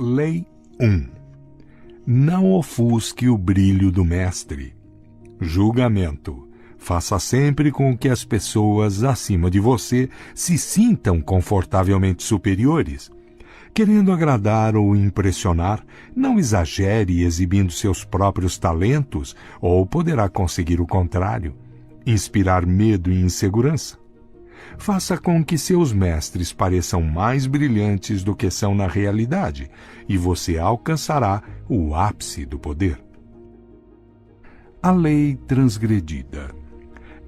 Lei 1. Não ofusque o brilho do mestre. Julgamento. Faça sempre com que as pessoas acima de você se sintam confortavelmente superiores. Querendo agradar ou impressionar, não exagere exibindo seus próprios talentos, ou poderá conseguir o contrário, inspirar medo e insegurança. Faça com que seus mestres pareçam mais brilhantes do que são na realidade, e você alcançará o ápice do poder. A lei transgredida.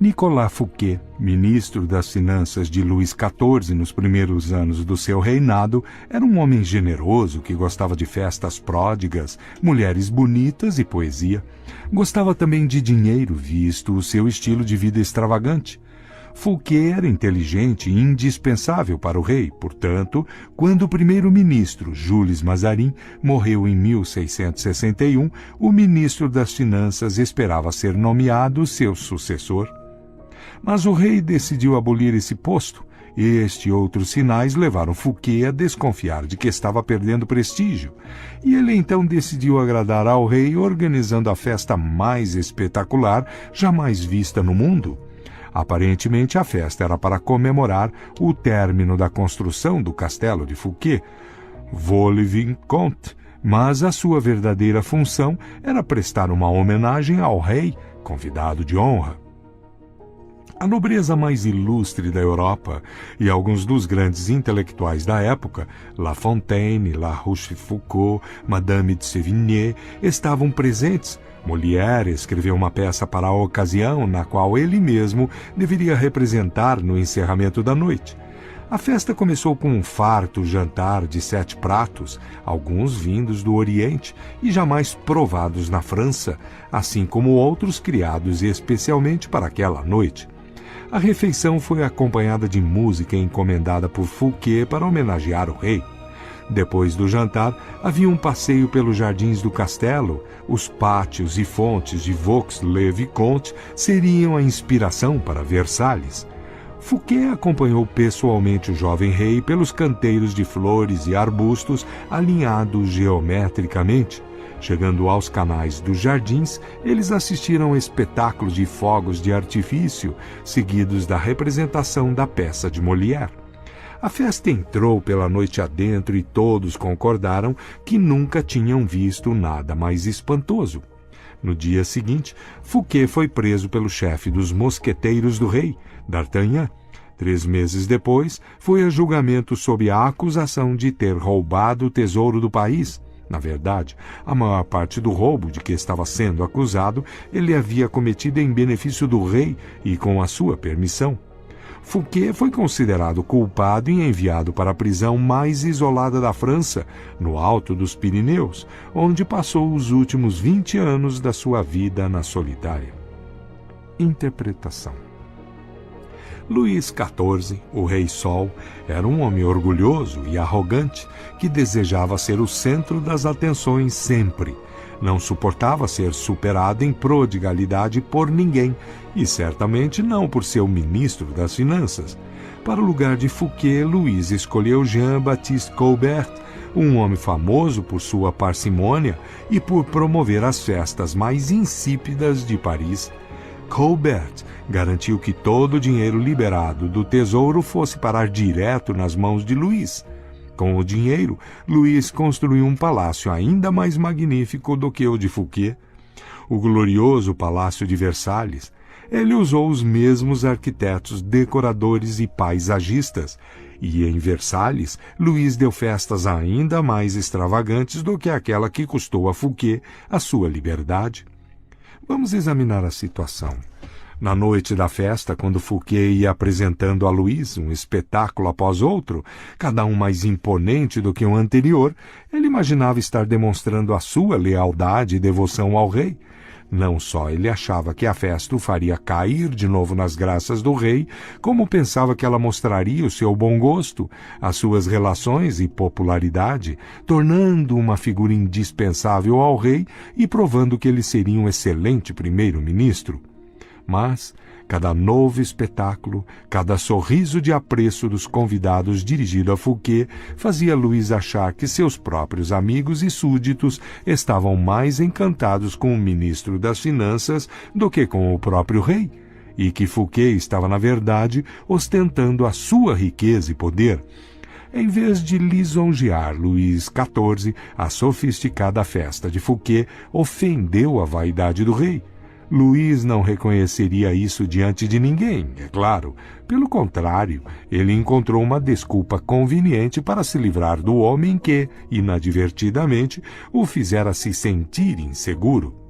Nicolas Fouquet, ministro das Finanças de Luís XIV nos primeiros anos do seu reinado, era um homem generoso que gostava de festas pródigas, mulheres bonitas e poesia. Gostava também de dinheiro, visto o seu estilo de vida extravagante. Fouquet era inteligente e indispensável para o rei, portanto, quando o primeiro-ministro, Jules Mazarin, morreu em 1661, o ministro das Finanças esperava ser nomeado seu sucessor. Mas o rei decidiu abolir esse posto. Este e outros sinais levaram Fouquet a desconfiar de que estava perdendo prestígio, e ele então decidiu agradar ao rei organizando a festa mais espetacular jamais vista no mundo. Aparentemente, a festa era para comemorar o término da construção do castelo de Fouquet, Vaux-le-Vicomte, mas a sua verdadeira função era prestar uma homenagem ao rei, convidado de honra. A nobreza mais ilustre da Europa e alguns dos grandes intelectuais da época, La Fontaine, La Rochefoucauld, Madame de Sévigné, estavam presentes. Molière escreveu uma peça para a ocasião, na qual ele mesmo deveria representar no encerramento da noite. A festa começou com um farto jantar de 7 pratos, alguns vindos do Oriente e jamais provados na França, assim como outros criados especialmente para aquela noite. A refeição foi acompanhada de música encomendada por Fouquet para homenagear o rei. Depois do jantar, havia um passeio pelos jardins do castelo. Os pátios e fontes de Vaux-le-Vicomte seriam a inspiração para Versalhes. Fouquet acompanhou pessoalmente o jovem rei pelos canteiros de flores e arbustos alinhados geometricamente. Chegando aos canais dos jardins, eles assistiram a espetáculos de fogos de artifício, seguidos da representação da peça de Molière. A festa entrou pela noite adentro e todos concordaram que nunca tinham visto nada mais espantoso. No dia seguinte, Fouquet foi preso pelo chefe dos mosqueteiros do rei, D'Artagnan. 3 meses depois, foi a julgamento sob a acusação de ter roubado o tesouro do país. Na verdade, a maior parte do roubo de que estava sendo acusado ele havia cometido em benefício do rei e com a sua permissão. Fouquet foi considerado culpado e enviado para a prisão mais isolada da França, no alto dos Pirineus, onde passou os últimos 20 anos da sua vida na solitária. Interpretação. Luís XIV, o Rei Sol, era um homem orgulhoso e arrogante que desejava ser o centro das atenções sempre. Não suportava ser superado em prodigalidade por ninguém, e certamente não por seu ministro das Finanças. Para o lugar de Fouquet, Luís escolheu Jean-Baptiste Colbert, um homem famoso por sua parcimônia e por promover as festas mais insípidas de Paris. Colbert garantiu que todo o dinheiro liberado do tesouro fosse parar direto nas mãos de Luís. Com o dinheiro, Luís construiu um palácio ainda mais magnífico do que o de Fouquet, o glorioso Palácio de Versalhes. Ele usou os mesmos arquitetos, decoradores e paisagistas, e em Versalhes, Luís deu festas ainda mais extravagantes do que aquela que custou a Fouquet a sua liberdade. Vamos examinar a situação. Na noite da festa, quando Fouquet ia apresentando a Luís um espetáculo após outro, cada um mais imponente do que o anterior, ele imaginava estar demonstrando a sua lealdade e devoção ao rei. Não só ele achava que a festa o faria cair de novo nas graças do rei, como pensava que ela mostraria o seu bom gosto, as suas relações e popularidade, tornando uma figura indispensável ao rei e provando que ele seria um excelente primeiro-ministro. Mas cada novo espetáculo, cada sorriso de apreço dos convidados dirigido a Fouquet fazia Louis achar que seus próprios amigos e súditos estavam mais encantados com o ministro das Finanças do que com o próprio rei, e que Fouquet estava, na verdade, ostentando a sua riqueza e poder. Em vez de lisonjear Luís XIV, a sofisticada festa de Fouquet ofendeu a vaidade do rei. Luís não reconheceria isso diante de ninguém, é claro. Pelo contrário, ele encontrou uma desculpa conveniente para se livrar do homem que, inadvertidamente, o fizera se sentir inseguro.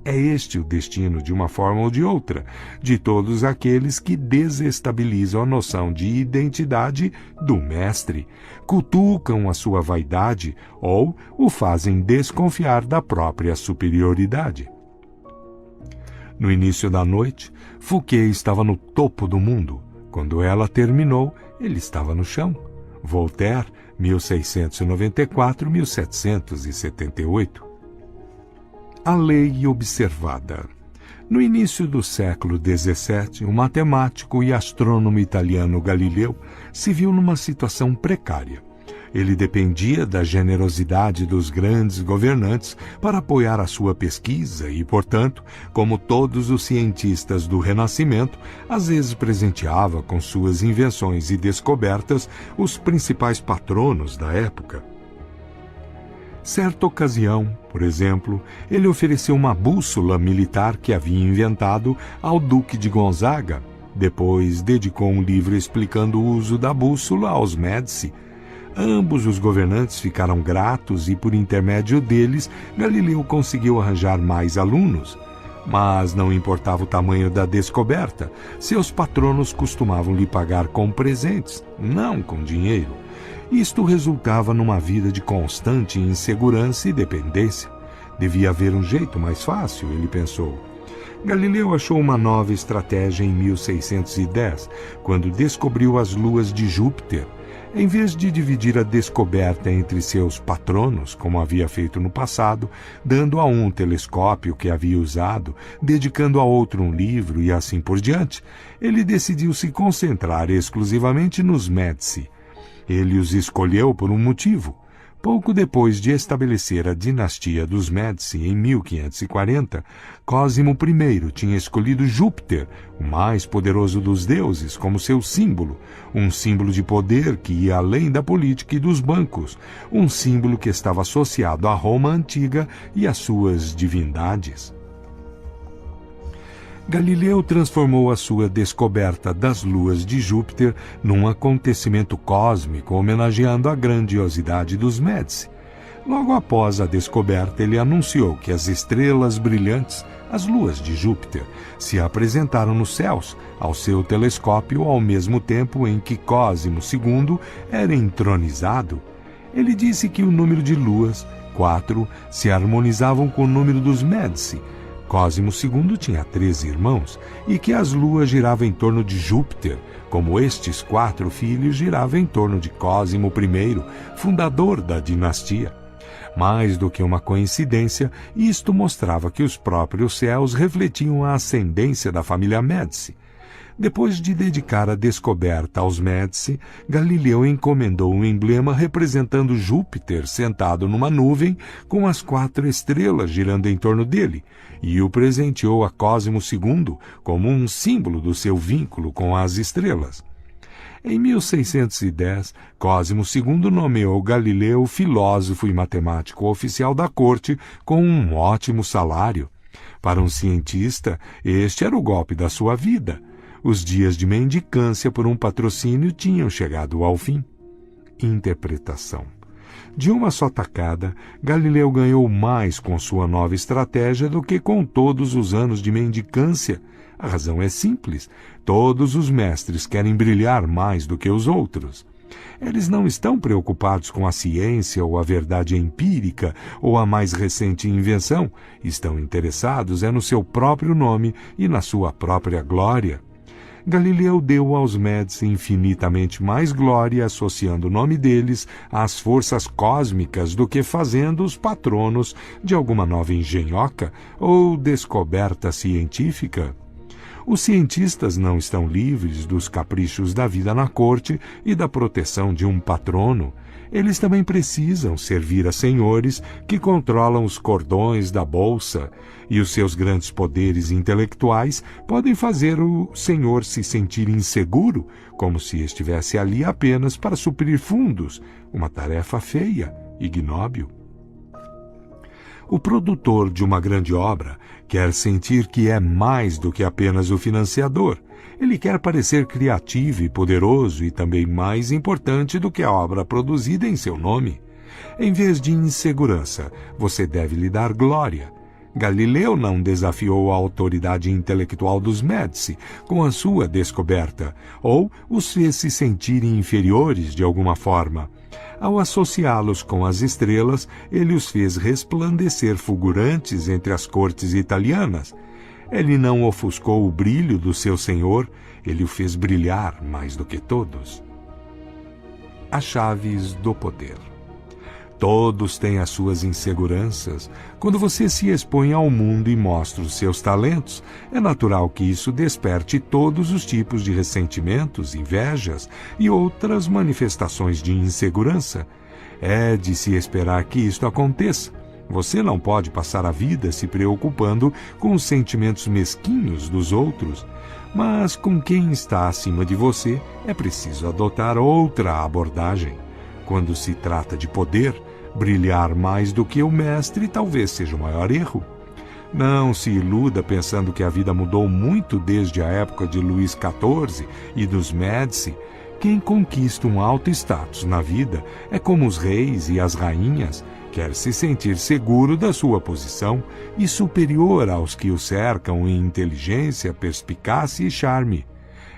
É este o destino, de uma forma ou de outra, de todos aqueles que desestabilizam a noção de identidade do mestre, cutucam a sua vaidade ou o fazem desconfiar da própria superioridade. No início da noite, Fouquet estava no topo do mundo. Quando ela terminou, ele estava no chão. Voltaire, 1694-1778. A lei observada. No início do século XVII, o matemático e astrônomo italiano Galileu se viu numa situação precária. Ele dependia da generosidade dos grandes governantes para apoiar a sua pesquisa e, portanto, como todos os cientistas do Renascimento, às vezes presenteava com suas invenções e descobertas os principais patronos da época. Certa ocasião, por exemplo, ele ofereceu uma bússola militar que havia inventado ao Duque de Gonzaga. Depois dedicou um livro explicando o uso da bússola aos Médici. Ambos os governantes ficaram gratos e, por intermédio deles, Galileu conseguiu arranjar mais alunos. Mas não importava o tamanho da descoberta, seus patronos costumavam lhe pagar com presentes, não com dinheiro. Isto resultava numa vida de constante insegurança e dependência. Devia haver um jeito mais fácil, ele pensou. Galileu achou uma nova estratégia em 1610, quando descobriu as luas de Júpiter. Em vez de dividir a descoberta entre seus patronos, como havia feito no passado, dando a um telescópio que havia usado, dedicando a outro um livro e assim por diante, ele decidiu se concentrar exclusivamente nos Médici. Ele os escolheu por um motivo. Pouco depois de estabelecer a dinastia dos Médici em 1540, Cosimo I tinha escolhido Júpiter, o mais poderoso dos deuses, como seu símbolo, um símbolo de poder que ia além da política e dos bancos, um símbolo que estava associado à Roma antiga e às suas divindades. Galileu transformou a sua descoberta das luas de Júpiter num acontecimento cósmico, homenageando a grandiosidade dos Médici. Logo após a descoberta, ele anunciou que as estrelas brilhantes, as luas de Júpiter, se apresentaram nos céus ao seu telescópio ao mesmo tempo em que Cosimo II era entronizado. Ele disse que o número de luas, 4, se harmonizavam com o número dos Médici. Cosimo II tinha 13 irmãos e que as luas giravam em torno de Júpiter, como estes 4 filhos giravam em torno de Cosimo I, fundador da dinastia. Mais do que uma coincidência, isto mostrava que os próprios céus refletiam a ascendência da família Médici. Depois de dedicar a descoberta aos Médici, Galileu encomendou um emblema representando Júpiter sentado numa nuvem com as 4 estrelas girando em torno dele, e o presenteou a Cosimo II como um símbolo do seu vínculo com as estrelas. Em 1610, Cosimo II nomeou Galileu filósofo e matemático oficial da corte com um ótimo salário. Para um cientista, este era o golpe da sua vida. Os dias de mendicância por um patrocínio tinham chegado ao fim. Interpretação. De uma só tacada, Galileu ganhou mais com sua nova estratégia do que com todos os anos de mendicância. A razão é simples. Todos os mestres querem brilhar mais do que os outros. Eles não estão preocupados com a ciência ou a verdade empírica ou a mais recente invenção. Estão interessados no seu próprio nome e na sua própria glória. Galileu deu aos Médici infinitamente mais glória associando o nome deles às forças cósmicas do que fazendo-os patronos de alguma nova engenhoca ou descoberta científica. Os cientistas não estão livres dos caprichos da vida na corte e da proteção de um patrono. Eles também precisam servir a senhores que controlam os cordões da bolsa, e os seus grandes poderes intelectuais podem fazer o senhor se sentir inseguro, como se estivesse ali apenas para suprir fundos, uma tarefa feia, ignóbil. O produtor de uma grande obra quer sentir que é mais do que apenas o financiador. Ele quer parecer criativo e poderoso e também mais importante do que a obra produzida em seu nome. Em vez de insegurança, você deve lhe dar glória. Galileu não desafiou a autoridade intelectual dos Médici com a sua descoberta, ou os fez se sentirem inferiores de alguma forma. Ao associá-los com as estrelas, ele os fez resplandecer fulgurantes entre as cortes italianas. Ele não ofuscou o brilho do seu senhor, ele o fez brilhar mais do que todos. As chaves do poder. Todos têm as suas inseguranças. Quando você se expõe ao mundo e mostra os seus talentos, é natural que isso desperte todos os tipos de ressentimentos, invejas e outras manifestações de insegurança. É de se esperar que isto aconteça. Você não pode passar a vida se preocupando com os sentimentos mesquinhos dos outros, mas com quem está acima de você é preciso adotar outra abordagem. Quando se trata de poder, brilhar mais do que o mestre talvez seja o maior erro. Não se iluda pensando que a vida mudou muito desde a época de Luís XIV e dos Médici. Quem conquista um alto status na vida é como os reis e as rainhas, quer se sentir seguro da sua posição e superior aos que o cercam em inteligência, perspicácia e charme.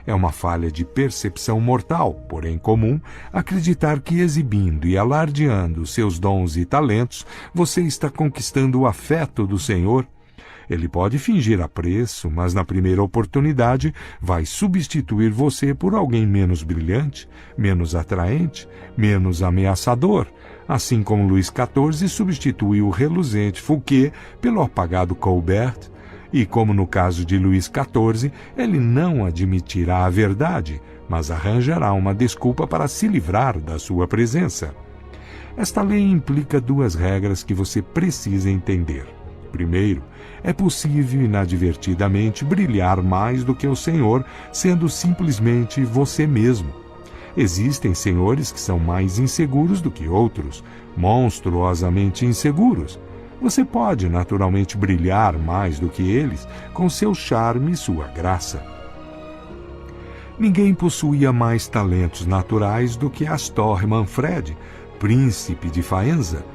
É uma falha de percepção mortal, porém comum, acreditar que exibindo e alardeando seus dons e talentos, você está conquistando o afeto do Senhor. Ele pode fingir apreço, mas na primeira oportunidade vai substituir você por alguém menos brilhante, menos atraente, menos ameaçador, assim como Luís XIV substitui o reluzente Fouquet pelo apagado Colbert. E como no caso de Luís XIV, ele não admitirá a verdade, mas arranjará uma desculpa para se livrar da sua presença. Esta lei implica duas regras que você precisa entender. Primeiro, é possível inadvertidamente brilhar mais do que o Senhor, sendo simplesmente você mesmo. Existem senhores que são mais inseguros do que outros, monstruosamente inseguros. Você pode naturalmente brilhar mais do que eles com seu charme e sua graça. Ninguém possuía mais talentos naturais do que Astor Manfred, príncipe de Faenza,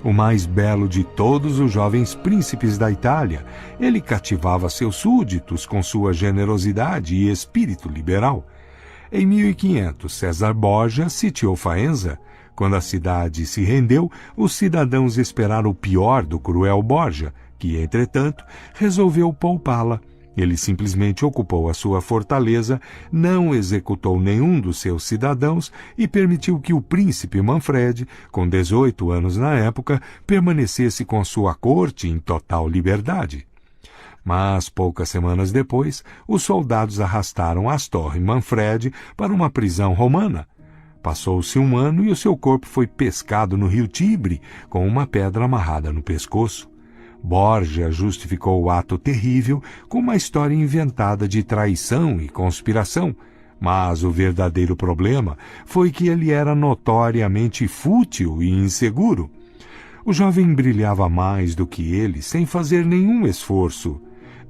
o mais belo de todos os jovens príncipes da Itália. Ele cativava seus súditos com sua generosidade e espírito liberal. Em 1500, César Borgia sitiou Faenza. Quando a cidade se rendeu, os cidadãos esperaram o pior do cruel Borgia, que, entretanto, resolveu poupá-la. Ele simplesmente ocupou a sua fortaleza, não executou nenhum dos seus cidadãos e permitiu que o príncipe Manfred, com 18 anos na época, permanecesse com sua corte em total liberdade. Mas, poucas semanas depois, os soldados arrastaram Astor e Manfred para uma prisão romana. Passou-se um ano e o seu corpo foi pescado no rio Tibre, com uma pedra amarrada no pescoço. Borgia justificou o ato terrível com uma história inventada de traição e conspiração, mas o verdadeiro problema foi que ele era notoriamente fútil e inseguro. O jovem brilhava mais do que ele sem fazer nenhum esforço.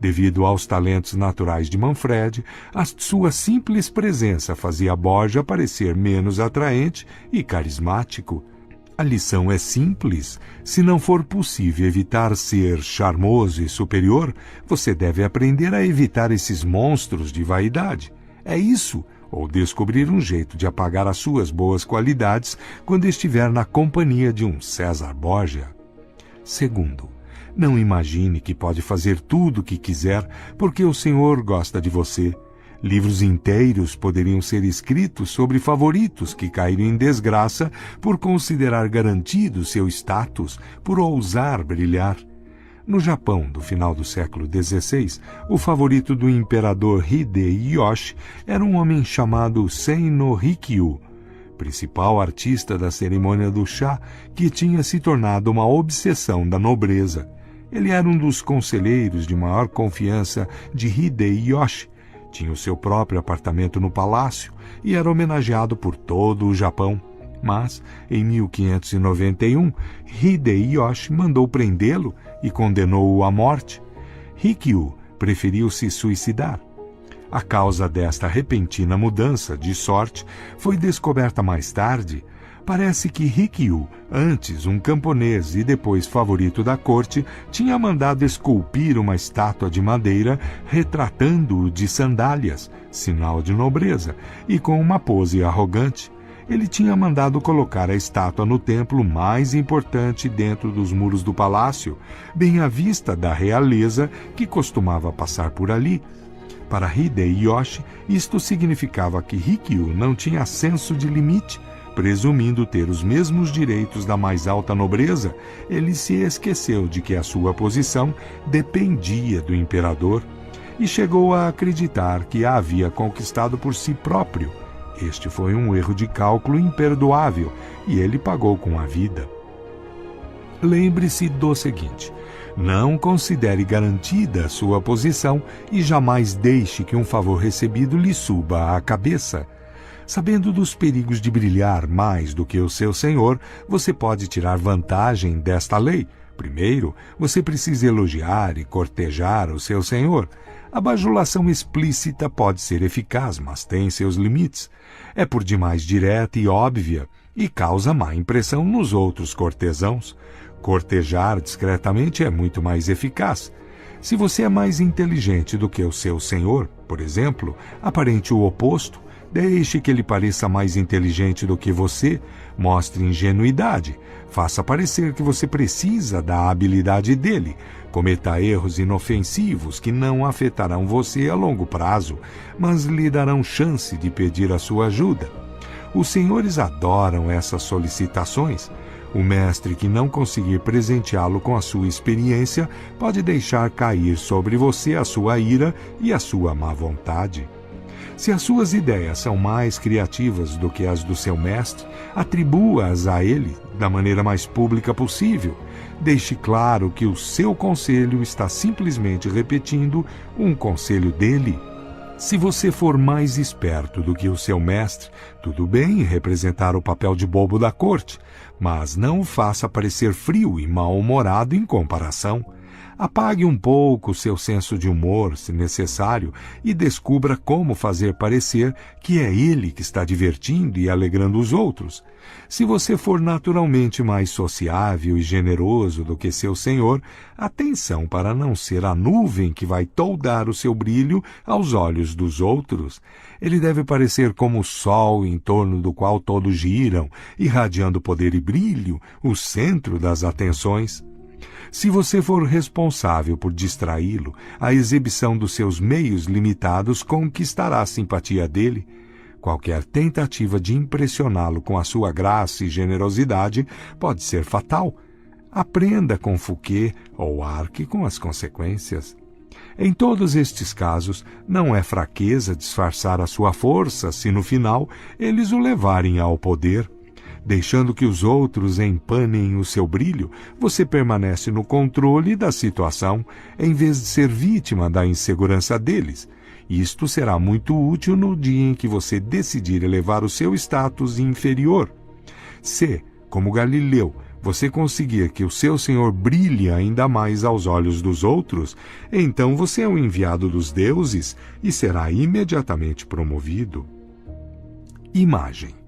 Devido aos talentos naturais de Manfred, a sua simples presença fazia Borgia parecer menos atraente e carismático. A lição é simples. Se não for possível evitar ser charmoso e superior, você deve aprender a evitar esses monstros de vaidade. É isso, ou descobrir um jeito de apagar as suas boas qualidades quando estiver na companhia de um César Borgia. Segundo, não imagine que pode fazer tudo o que quiser porque o Senhor gosta de você. Livros inteiros poderiam ser escritos sobre favoritos que caíram em desgraça por considerar garantido seu status, por ousar brilhar. No Japão do final do século XVI, o favorito do imperador Hideyoshi era um homem chamado Sei no Rikyu, principal artista da cerimônia do chá, que tinha se tornado uma obsessão da nobreza. Ele era um dos conselheiros de maior confiança de Hideyoshi, tinha o seu próprio apartamento no palácio e era homenageado por todo o Japão. Mas, em 1591, Hideyoshi mandou prendê-lo e condenou-o à morte. Rikyu preferiu se suicidar. A causa desta repentina mudança de sorte foi descoberta mais tarde. Parece que Rikyu, antes um camponês e depois favorito da corte, tinha mandado esculpir uma estátua de madeira retratando-o de sandálias, sinal de nobreza, e com uma pose arrogante. Ele tinha mandado colocar a estátua no templo mais importante dentro dos muros do palácio, bem à vista da realeza que costumava passar por ali. Para Hideyoshi, isto significava que Rikyu não tinha senso de limite. Presumindo ter os mesmos direitos da mais alta nobreza, ele se esqueceu de que a sua posição dependia do imperador e chegou a acreditar que a havia conquistado por si próprio. Este foi um erro de cálculo imperdoável e ele pagou com a vida. Lembre-se do seguinte: não considere garantida a sua posição e jamais deixe que um favor recebido lhe suba à cabeça. Sabendo dos perigos de brilhar mais do que o seu senhor, você pode tirar vantagem desta lei. Primeiro, você precisa elogiar e cortejar o seu senhor. A bajulação explícita pode ser eficaz, mas tem seus limites. É por demais direta e óbvia e causa má impressão nos outros cortesãos. Cortejar discretamente é muito mais eficaz. Se você é mais inteligente do que o seu senhor, por exemplo, aparente o oposto. Deixe que ele pareça mais inteligente do que você, mostre ingenuidade, faça parecer que você precisa da habilidade dele, cometa erros inofensivos que não afetarão você a longo prazo, mas lhe darão chance de pedir a sua ajuda. Os senhores adoram essas solicitações. O mestre que não conseguir presenteá-lo com a sua experiência pode deixar cair sobre você a sua ira e a sua má vontade. Se as suas ideias são mais criativas do que as do seu mestre, atribua-as a ele da maneira mais pública possível. Deixe claro que o seu conselho está simplesmente repetindo um conselho dele. Se você for mais esperto do que o seu mestre, tudo bem representar o papel de bobo da corte, mas não o faça parecer frio e mal-humorado em comparação. Apague um pouco o seu senso de humor, se necessário, e descubra como fazer parecer que é ele que está divertindo e alegrando os outros. Se você for naturalmente mais sociável e generoso do que seu senhor, atenção para não ser a nuvem que vai toldar o seu brilho aos olhos dos outros. Ele deve parecer como o sol em torno do qual todos giram, irradiando poder e brilho, o centro das atenções. Se você for responsável por distraí-lo, a exibição dos seus meios limitados conquistará a simpatia dele. Qualquer tentativa de impressioná-lo com a sua graça e generosidade pode ser fatal. Aprenda com Fouquet ou arque com as consequências. Em todos estes casos, não é fraqueza disfarçar a sua força se no final eles o levarem ao poder. Deixando que os outros empanem o seu brilho, você permanece no controle da situação, em vez de ser vítima da insegurança deles. Isto será muito útil no dia em que você decidir elevar o seu status inferior. Se, como Galileu, você conseguir que o seu senhor brilhe ainda mais aos olhos dos outros, então você é um enviado dos deuses e será imediatamente promovido. Imagem.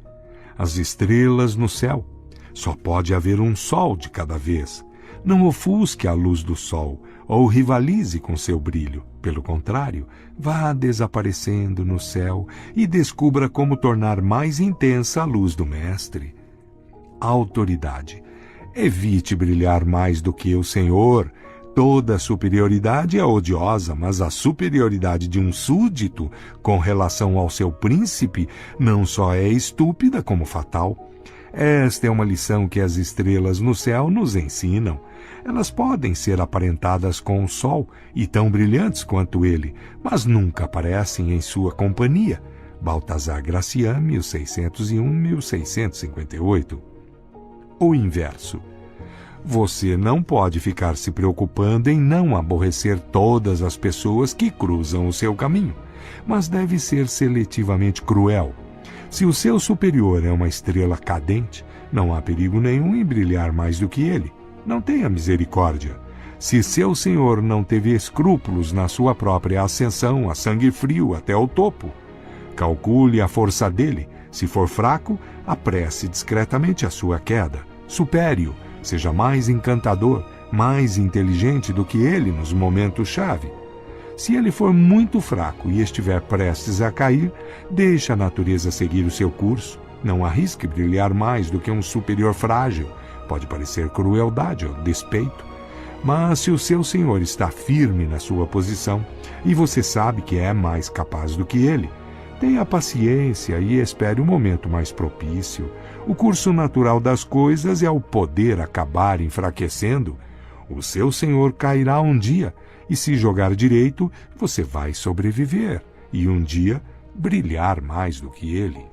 As estrelas no céu. Só pode haver um sol de cada vez. Não ofusque a luz do sol ou rivalize com seu brilho. Pelo contrário, vá desaparecendo no céu e descubra como tornar mais intensa a luz do mestre. Autoridade. Evite brilhar mais do que o Senhor. Toda superioridade é odiosa, mas a superioridade de um súdito com relação ao seu príncipe não só é estúpida como fatal. Esta é uma lição que as estrelas no céu nos ensinam. Elas podem ser aparentadas com o sol e tão brilhantes quanto ele, mas nunca aparecem em sua companhia. Baltazar Gracian, 1601-1658. O inverso. Você não pode ficar se preocupando em não aborrecer todas as pessoas que cruzam o seu caminho, mas deve ser seletivamente cruel. Se o seu superior é uma estrela cadente, não há perigo nenhum em brilhar mais do que ele. Não tenha misericórdia. Se seu senhor não teve escrúpulos na sua própria ascensão a sangue frio até o topo, calcule a força dele. Se for fraco, apresse discretamente a sua queda. Supere-o, seja mais encantador, mais inteligente do que ele nos momentos-chave. Se ele for muito fraco e estiver prestes a cair, deixe a natureza seguir o seu curso. Não arrisque brilhar mais do que um superior frágil. Pode parecer crueldade ou despeito. Mas se o seu senhor está firme na sua posição e você sabe que é mais capaz do que ele, tenha paciência e espere o momento mais propício. O curso natural das coisas é o poder acabar enfraquecendo. O seu senhor cairá um dia, e se jogar direito, você vai sobreviver, e um dia brilhar mais do que ele.